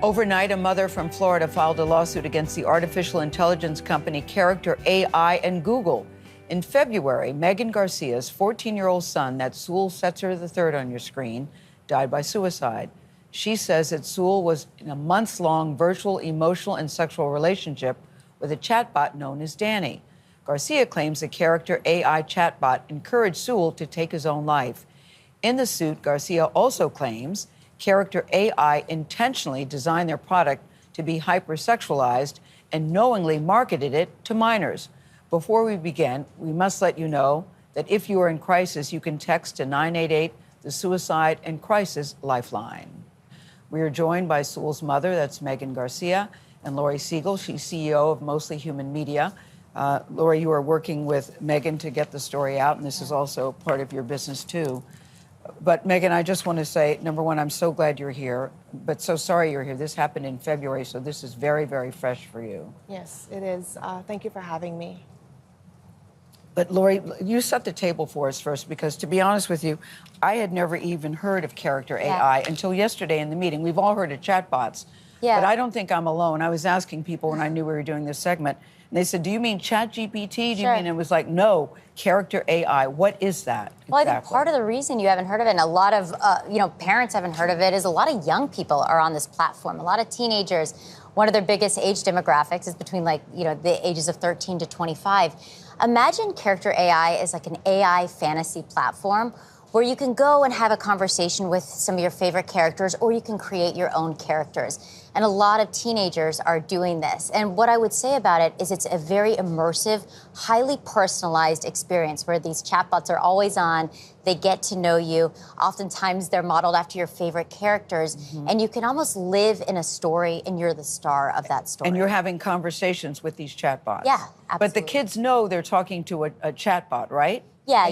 Overnight, a mother from Florida filed a lawsuit against the artificial intelligence company Character AI and Google. In February, Megan Garcia's 14-year-old son, that's Sewell Setzer III on your screen, died by suicide. She says that Sewell was in a months-long virtual emotional and sexual relationship with a chatbot known as Danny. Garcia claims the Character AI chatbot encouraged Sewell to take his own life. In the suit, Garcia also claims Character AI intentionally designed their product to be hypersexualized and knowingly marketed it to minors. Before we begin, we must let you know that if you are in crisis, you can text to 988, the Suicide and Crisis Lifeline. We are joined by Sewell's mother, that's Megan Garcia, and Lori Siegel. She's CEO of Mostly Human Media. Lori, you are working with Megan to get the story out, and this is also part of your business, too. But, Megan, I just want to say, number one, I'm so glad you're here, but so sorry you're here. This happened in February, so this is very, very fresh for you. Yes, it is. Thank you for having me. But, Lori, you set the table for us first, because, to be honest with you, I had never even heard of Character AI until yesterday in the meeting. We've all heard of chatbots, but I don't think I'm alone. I was asking people when I knew we were doing this segment, and they said, do you mean ChatGPT? Do you mean? It was like, no, Character AI. What is that? Well, I think part of the reason you haven't heard of it, and a lot of parents haven't heard of it, is a lot of young people are on this platform. A lot of teenagers. One of their biggest age demographics is between the ages of 13 to 25. Imagine Character AI as like an AI fantasy platform where you can go and have a conversation with some of your favorite characters, or you can create your own characters. And a lot of teenagers are doing this. And what I would say about it is it's a very immersive, highly personalized experience where these chatbots are always on. They get to know you. Oftentimes, they're modeled after your favorite characters. Mm-hmm. And you can almost live in a story, and you're the star of that story. And you're having conversations with these chatbots. Yeah, absolutely. But the kids know they're talking to a chatbot, right? Yeah,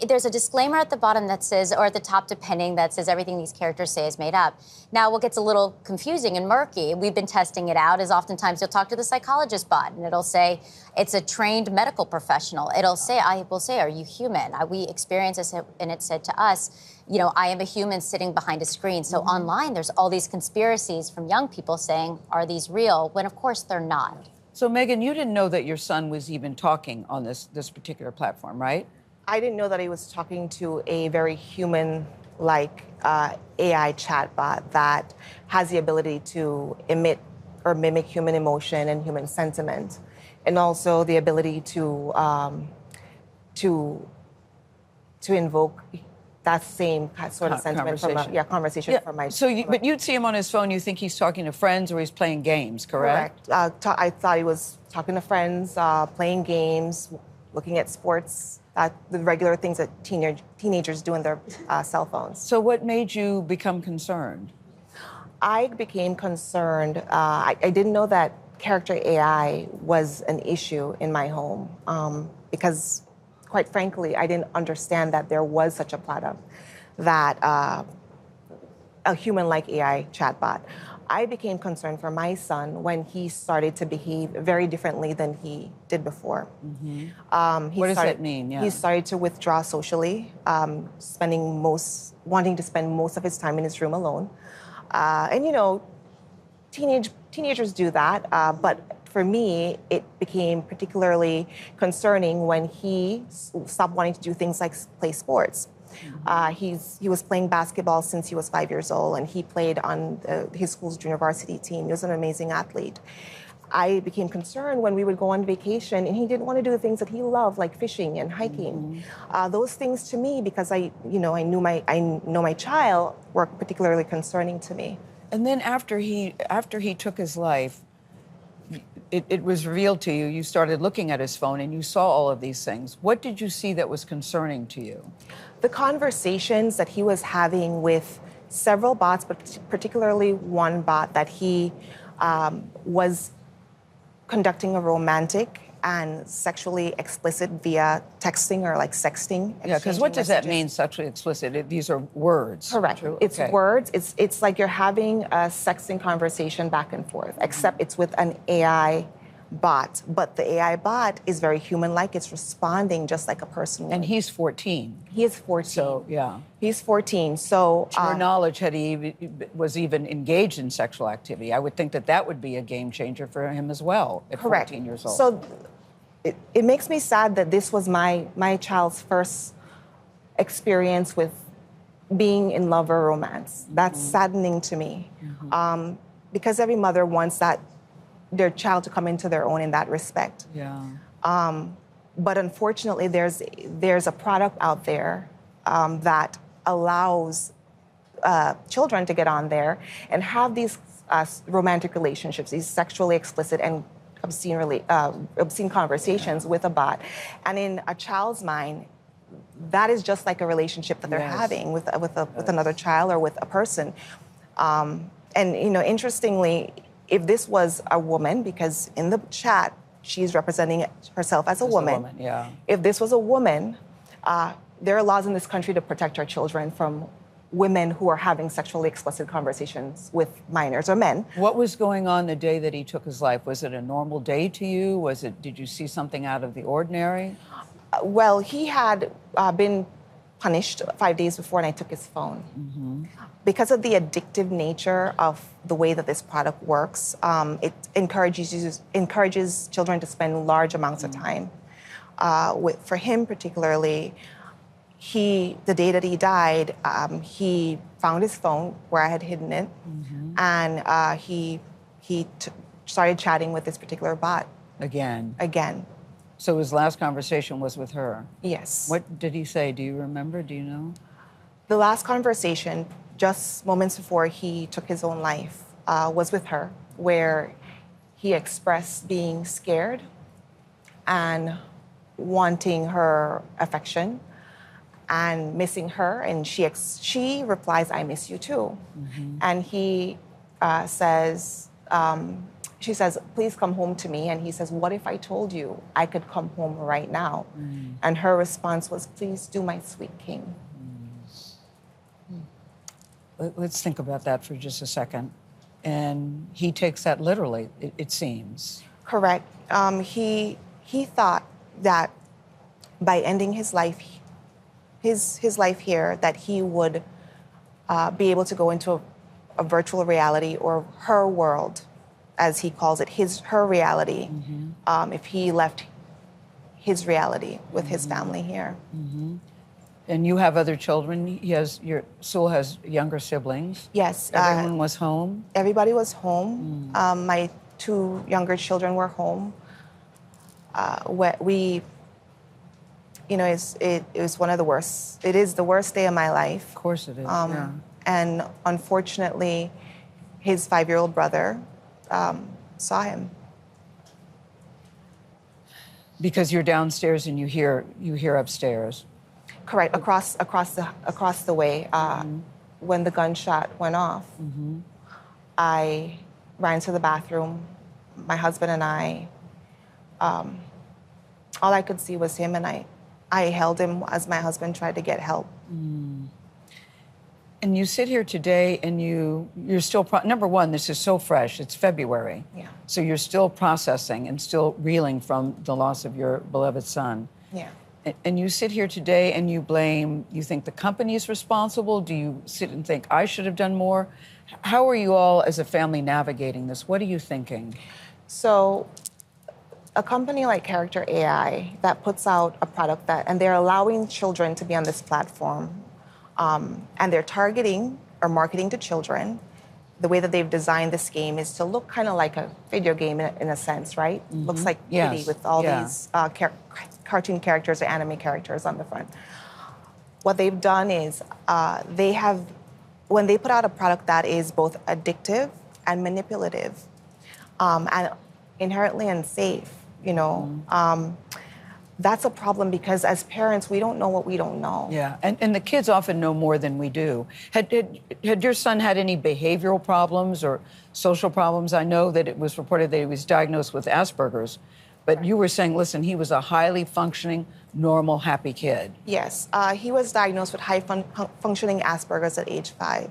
there's a disclaimer at the bottom that says, or at the top, depending, that says everything these characters say is made up. Now, what gets a little confusing and murky, we've been testing it out, is oftentimes you'll talk to the psychologist bot, and it'll say, it's a trained medical professional. It'll say, I will say, are you human? We experienced this, and it said to us, I am a human sitting behind a screen. So online, there's all these conspiracies from young people saying, are these real? When, of course, they're not. So, Megan, you didn't know that your son was even talking on this particular platform, right? I didn't know that he was talking to a very human-like AI chatbot that has the ability to emit or mimic human emotion and human sentiment, and also the ability to invoke that same sort of sentiment from conversation from my. But you'd see him on his phone. You think he's talking to friends or he's playing games, correct? Correct. I thought he was talking to friends, playing games, looking at sports. The regular things that teenagers do on their cell phones. So what made you become concerned? I became concerned. I didn't know that Character AI was an issue in my home because, quite frankly, I didn't understand that there was such a product, that a human-like AI chatbot. I became concerned for my son when he started to behave very differently than he did before. Mm-hmm. What does that mean? Yeah. He started to withdraw socially, wanting to spend most of his time in his room alone. And teenagers do that, but for me, it became particularly concerning when he stopped wanting to do things like play sports. He was playing basketball since he was 5 years old, and he played on his school's junior varsity team. He was an amazing athlete. I became concerned when we would go on vacation, and he didn't want to do the things that he loved, like fishing and hiking. Mm-hmm. Those things to me, because I know my child, were particularly concerning to me. And then after he took his life, it was revealed to you. You started looking at his phone, and you saw all of these things. What did you see that was concerning to you? The conversations that he was having with several bots, but particularly one bot that he was conducting a romantic and sexually explicit via texting or like sexting. Yeah, because what does that mean, sexually explicit? These are words. Correct. It's words. It's like you're having a sexting conversation back and forth, except it's with an AI bot, but the AI bot is very human-like. It's responding just like a person would. And he's 14. He is 14. So, yeah. He's 14. So To your knowledge, was even engaged in sexual activity. I would think that that would be a game changer for him as well at correct. 14 years old. So it makes me sad that this was my child's first experience with being in love or romance. That's saddening to me. Because every mother wants their child to come into their own in that respect. Yeah. But unfortunately, there's a product out there that allows children to get on there and have these romantic relationships, these sexually explicit and obscene conversations with a bot. And in a child's mind, that is just like a relationship that they're having with another child or with a person. And interestingly, if this was a woman, because in the chat she's representing herself as a woman. Yeah. If this was a woman, there are laws in this country to protect our children from women who are having sexually explicit conversations with minors or men. What was going on the day that he took his life? Was it a normal day to you? Did you see something out of the ordinary? Well, he had been punished 5 days before, and I took his phone. Because of the addictive nature of the way that this product works, it encourages children to spend large amounts of time. For him particularly, the day that he died, he found his phone where I had hidden it, and he started chatting with this particular bot. Again. So his last conversation was with her? Yes. What did he say? Do you remember? Do you know? The last conversation, just moments before he took his own life, was with her, where he expressed being scared and wanting her affection and missing her. And she replies, "I miss you too." And he says, she says, "Please come home to me." And he says, "What if I told you I could come home right now?" And her response was, "Please do, my sweet king." Let's think about that for just a second. And he takes that literally, it seems. Correct. He thought that by ending his life, his life here, that he would be able to go into a virtual reality, or her world, as he calls it, her reality, if he left his reality with his family here. And you have other children. Sewell has younger siblings. Yes. Everyone was home? Everybody was home. My 2 younger children were home. It was one of the worst. It is the worst day of my life. Of course it is, And unfortunately, his 5-year-old brother saw him. Because you're downstairs and you hear upstairs. Correct. Across the way, when the gunshot went off, I ran to the bathroom. My husband and I, all I could see was him, and I held him as my husband tried to get help. And you sit here today and you're still, number one, this is so fresh, it's February. Yeah. So you're still processing and still reeling from the loss of your beloved son. Yeah. And you sit here today and you think the company is responsible? Do you sit and think, I should have done more? How are you all as a family navigating this? What are you thinking? So a company like Character AI that puts out a product and they're allowing children to be on this platform, and they're targeting or marketing to children. The way that they've designed this game is to look kind of like a video game in a sense, right? Looks like kitty with all these cartoon characters or anime characters on the front. What they've done is when they put out a product that is both addictive and manipulative, and inherently unsafe, that's a problem, because as parents, we don't know what we don't know. Yeah, and the kids often know more than we do. Had your son had any behavioral problems or social problems? I know that it was reported that he was diagnosed with Asperger's, but you were saying, listen, he was a highly functioning, normal, happy kid. Yes, he was diagnosed with high functioning Asperger's at age 5.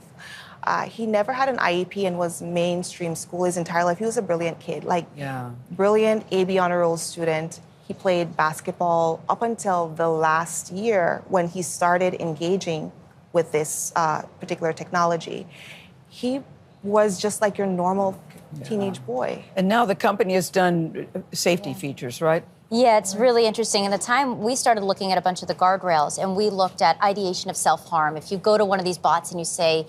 He never had an IEP and was mainstream school his entire life. He was a brilliant kid, like Yeah. brilliant AB honor roll student. He played basketball up until the last year when he started engaging with this particular technology. He was just like your normal teenage boy. And now the company has done safety features, right? Yeah, it's really interesting. In the time we started looking at a bunch of the guardrails, and we looked at ideation of self-harm. If you go to one of these bots and you say,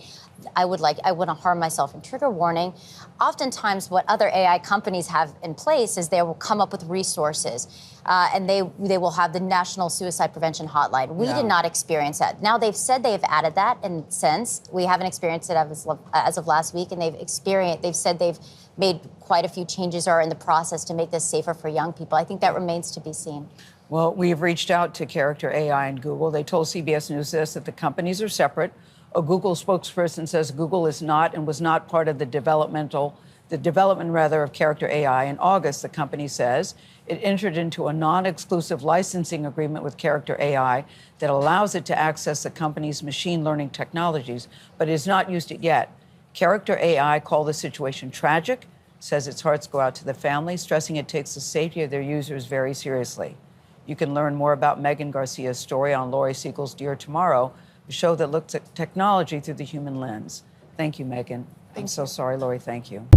I want to harm myself, and trigger warning, oftentimes what other AI companies have in place is they will come up with resources, and they will have the National Suicide Prevention Hotline. We did not experience that. Now they've said they've added that, and since we haven't experienced it as of last week, and they've said they've made quite a few changes or are in the process to make this safer for young people. I think that remains to be seen. Well, we've reached out to Character AI and Google. They told CBS News this, that the companies are separate. A Google spokesperson says Google is not and was not part of the development of Character AI. In August, the company says it entered into a non-exclusive licensing agreement with Character AI that allows it to access the company's machine learning technologies, but has not used it yet. Character AI called the situation tragic, says its hearts go out to the family, stressing it takes the safety of their users very seriously. You can learn more about Megan Garcia's story on Laurie Siegel's Dear Tomorrow, a show that looks at technology through the human lens. Thank you, Megan. I'm so sorry, Laurie. Thank you.